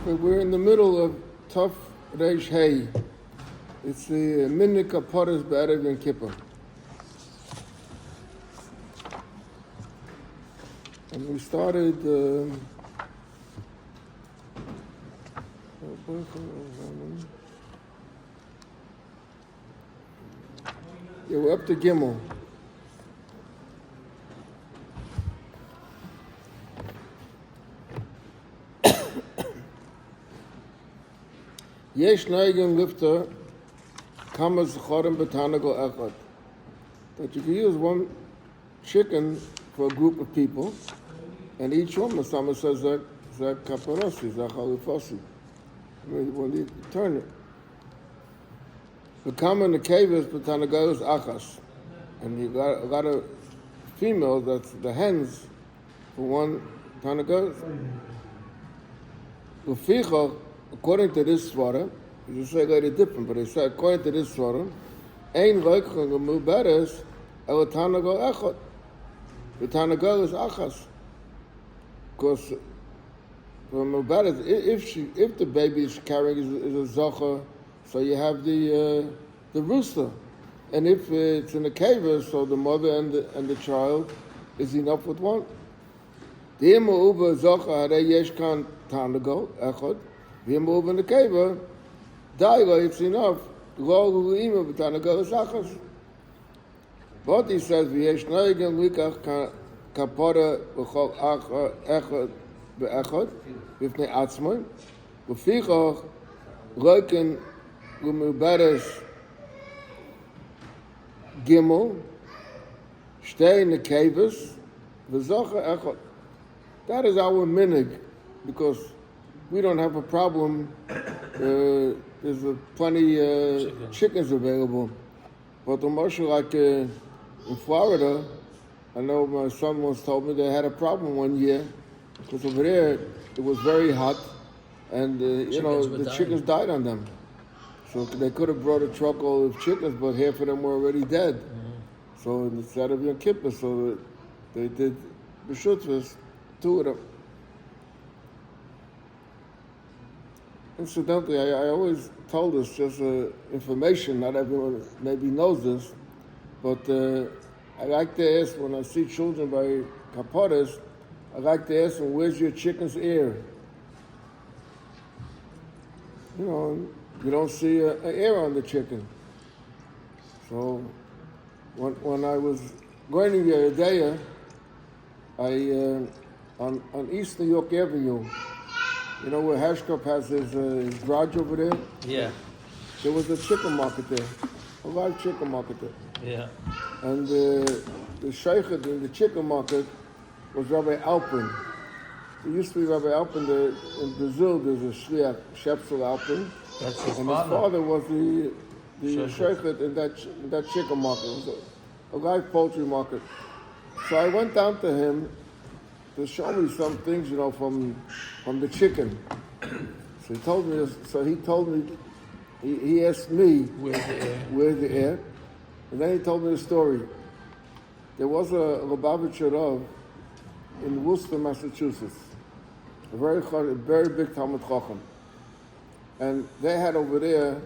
But we're in the middle of Tuf Reish Hey. It's the Minnik Kaporas B'Erev Yom Kippur. And we started... yeah, we're up to Gimel. Yesh Naigim Lifter Kama Zechorim B'Tanago Echad. That you can use one chicken for a group of people, and each one, the Sama says that kaparosi, that chalufosi. When you turn it. The common the cave is B'Tanago is achas. And you got a lot of females, that's the hens, for one Tanago. Uficha, according to this svara, you say later different, but they say according to this svara, ein roichang muberes el tanago echad. The tanago is achas, because for muberes, if the baby is carrying is a zocher, so you have the rooster, and if it's in a cave, so the mother and the child is enough with one. The imu uba zocher harei yesh kan tanago echad. We move in the cave, Daigo, it's enough. But he says, V'yesh noigim likach kapora b'chol echad be'echad, b'fnei atzmai, v'fichach roikin l'muberes gimel, stay in the caves, v'zocha echad. That is our minhag, because we don't have a problem. There's plenty chickens available. But the marshal, like in Florida, I know my son once told me they had a problem one year because over there it was very hot, and the chickens died on them. So they could have brought a truckload of chickens, but half of them were already dead. Mm-hmm. So instead of Yom Kippur, so they did b'shutvas, 2 of them. Incidentally, I always told this just information, not everyone maybe knows this, but I like to ask when I see children by kaporas, I like to ask them, where's your chicken's ear? You don't see an ear on the chicken. So when I was going to Yeridea, on East New York Avenue, you know where Hashkop has his garage over there? Yeah. There was a chicken market there, a live chicken market there. Yeah. And the sheikhet in the chicken market was Rabbi Alpin. There used to be Rabbi Alpin in Brazil. There's a shliach, Shepsel Alpin. That's his and father. His father was the sheikhet in that chicken market. It was a live poultry market. So I went down to him to show me some things, from the chicken. So he told me this. So he told me, he asked me, where's the air? And then he told me the story. There was a Lubavitcher Rav in Worcester, Massachusetts, a very big Talmud Chacham. And they had over there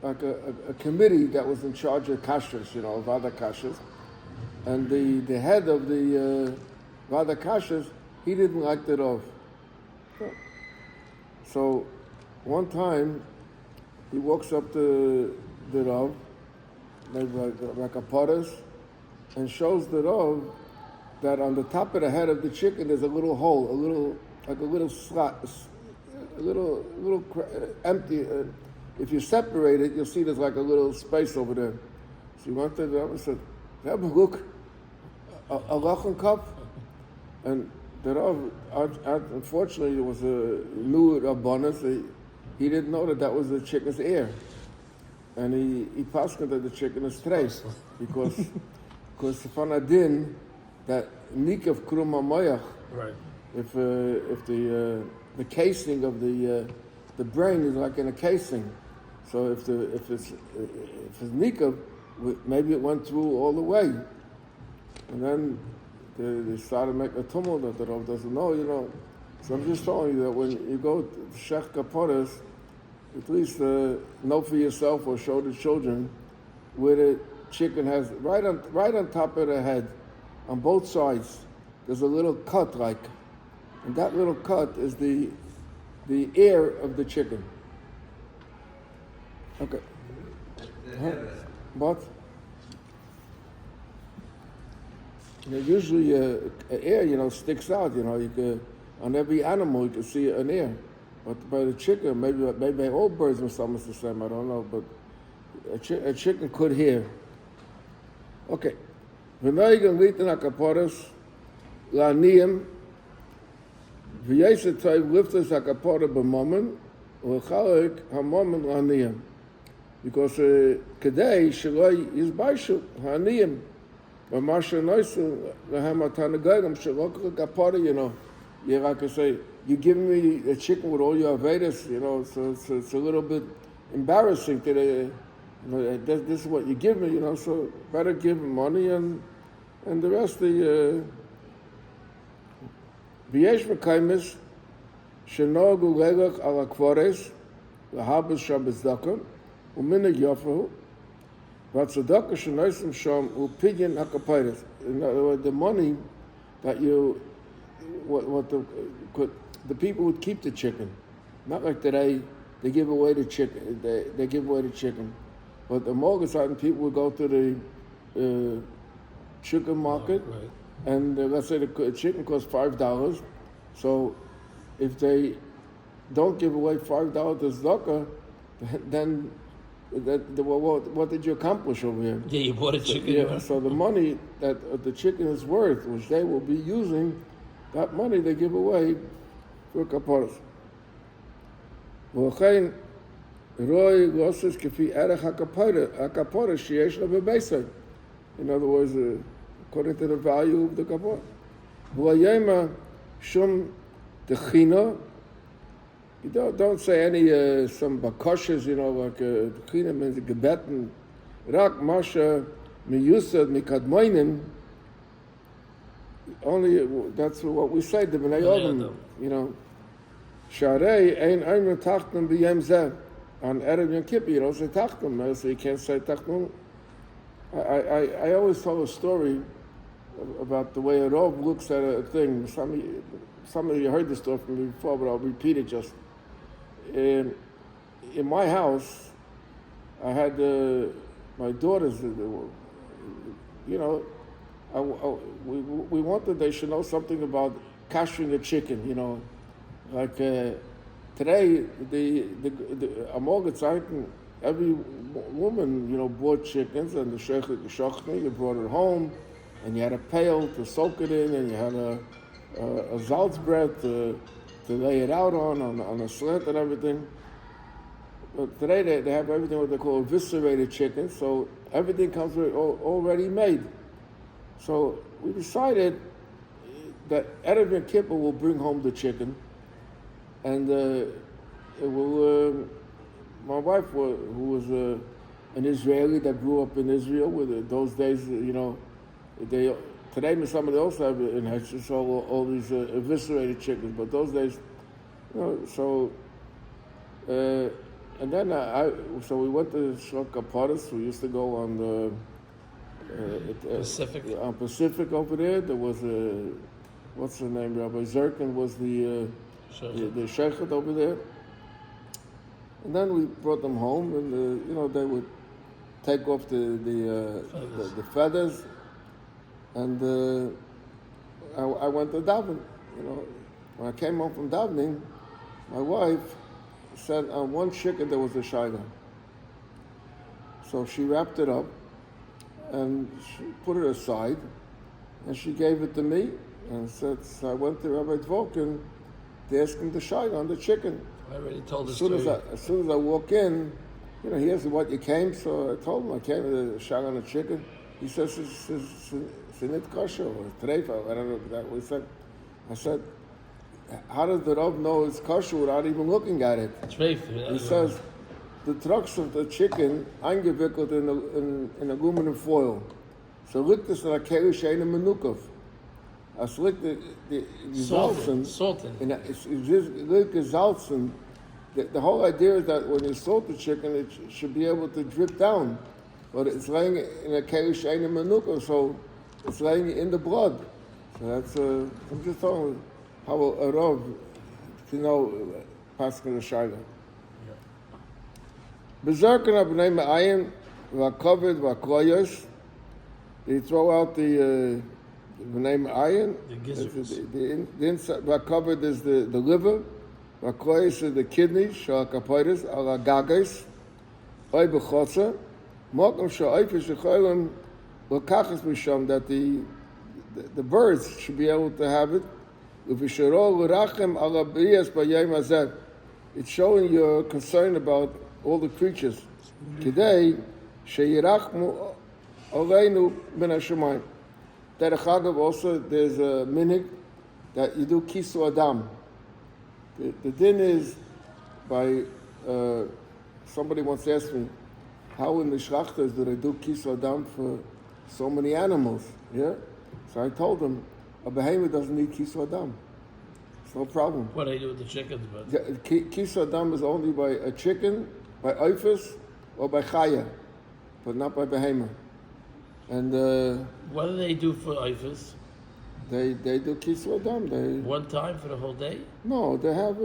like a committee that was in charge of kashrus, of other kashrus. And the head of the Vada Kashrus, he didn't like the Rav. So one time, he walks up to the Rav, like a potters, and shows the Rav that on the top of the head of the chicken there's a little hole, a little slot, a little empty. If you separate it, you'll see there's like a little space over there. So he went to the Rav and said, "Rabbi, look, a lachan cup." And the Rav, unfortunately, it was a new Rabbanah, he didn't know that was the chicken's ear. And he passed that the chicken is trace, because Sefan Adin, that Nikav Krum HaMoyach, right. If the casing of the brain is like in a casing, so if it's Nikav, maybe it went through all the way. And then they started making a tumult that the Rav doesn't know, So I'm just telling you that when you go to Shech Kaporas, at least know for yourself or show the children where the chicken has right on top of the head, on both sides. There's a little cut, and that little cut is the ear of the chicken. Okay. But usually an ear, sticks out. You could, on every animal you can see an ear. But by the chicken, maybe all birds and some is the same. I don't know, but a chicken could hear. Okay. V'noigim litin hakaporos la'aniyim v'yesed toiv liftas hakapora b'momen u'chalek hamomen la'aniyim. Because kedei sheloi yizbaishu ha'aniyim v'masha noisu lehem ha'tanagayim shelok hakapora, you like to say, you're giving me a chicken with all your Vedas, so it's a little bit embarrassing to this is what you give me, so better give him money and the rest the V'yesh v'kaimis shenogu legach ala kvores l'habes shabezdaka u'minag yofahu v'atzedaka shenoisim sham u'pidyin hakapayres. In other words, the money that the people would keep the chicken, not like today they give away the chicken. They give away the chicken, but the Morgan people would go to the chicken market, right. And let's say the chicken costs $5. So if they don't give away $5 to tzedakah, then what did you accomplish over here? Yeah, you bought a chicken. So the money that the chicken is worth, which they will be using, that money they give away for kaporos. V'chein roi losses kefi erech hakapora sheyesh lo bebeisai. In other words, according to the value of the kapora. V'layema shum techina. You don't say any some bakoshes, like techina means gebeten. Rak masha miyusad mikadmoinim. Only that's what we say. The Bnei Odom, Sharei ein einmal tachten b'yem zeh on Erev Yom Kippur. You don't say tachten, so you can't say tachten. I always tell a story about the way a Rov looks at a thing. Some of you heard this story from me before, but I'll repeat it just. In my house, I had my daughters. We wanted they should know something about kashering a chicken. Like today, the Amorgezeiten, every woman, bought chickens, and the shechna, you brought it home, and you had a pail to soak it in, and you had a salzbread to lay it out on a slant and everything. But today they have everything what they call eviscerated chicken, so everything comes with already made. So we decided that Erev Yom Kippur will bring home the chicken, and my wife, who was an Israeli that grew up in Israel, with those days, today some of they also have in Hechshes all these eviscerated chickens, but those days, and then so we went to Shok Kaporos. We used to go on the Pacific. On Pacific over there. There was what's the name? Rabbi Zerkin was the sheikh over there. And then we brought them home, and they would take off the feathers, and I went to daven. When I came home from davening, my wife said on one chicken there was a shayla. So she wrapped it up and she put it aside, and she gave it to me and said, so I went to Rabbi Dvorkin to ask him the shayla on the chicken. I already told this story. As soon as I walk in, he asked me what you came, so I told him I came to the shayla on the chicken. He says, it's not kosher, or treifa, I don't know what that was. I said, how does the Rav know it's kosher without even looking at it? He says, the trucks of the chicken eingewickelt in aluminum foil. So liegt es in a keli she'ein menukov. Als liegt die Salzen, Salted. and it's just liegt Salzen. The whole idea is that when you salt the chicken, it should be able to drip down. But it's laying in a keish ein manuka, so it's laying in the blood. So that's, I'm just telling how a Rav, Pascal the Shaila. Bezarkan abnei ma'ayin, v'akovid, v'akloyos. They throw out the bnei ma'ayin. The gizzards. The inside, v'akovid is the liver. V'akloyos is the kidneys, shal kapoides, ala gagos. Oy b'chotza. Mokum sha'oifish shecholim l'kachas misham, that the birds should be able to have it. It's showing your concern about all the creatures. Today, sheyirachmu aleinu min hashemayim. Derech agav, also there's a minhag that you do kisu adam. The din is by somebody once asked me, how in the shlachtas do they do kisu adam for so many animals? Yeah, so I told them, a behemoth doesn't need kisu adam. It's no problem. What do I do with the chickens? But Kisu adam is only by a chicken, by oifus, or by chaya, but not by behemoth. And what do they do for ifas? they do kisu adam. One time for the whole day? No, they have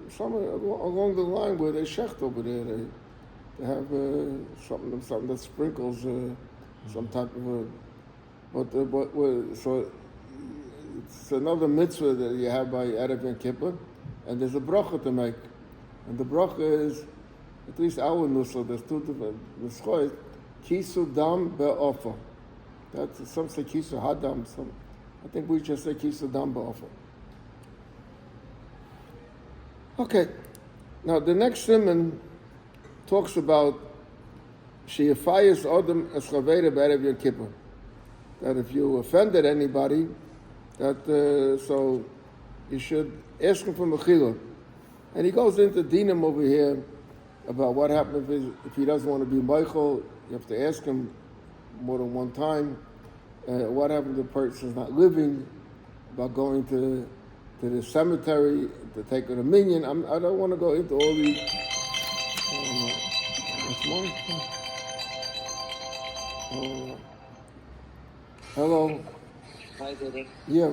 somewhere along the line where they shecht over there. They have something that sprinkles some type of so it's another mitzvah that you have by Erev Yom Kippur, and there's a bracha to make, and the bracha is, at least our nusach, there's two different nusachos, kisu dam be'ofa. That's, some say kisu hadam, some, I think we just say kisu dam be'ofa. Okay, now the next סימן talks about sheyafayis odem es chavera b'Erev Yom Kippur. That if you offended anybody, that so you should ask him for mechila. And he goes into dinam over here about what happens if he doesn't want to be meichel. You have to ask him more than one time. What happens if the person's not living? About going to the cemetery to take a minyan. I don't want to go into all these. That's mine. Hello. Hi, Didi. Yeah.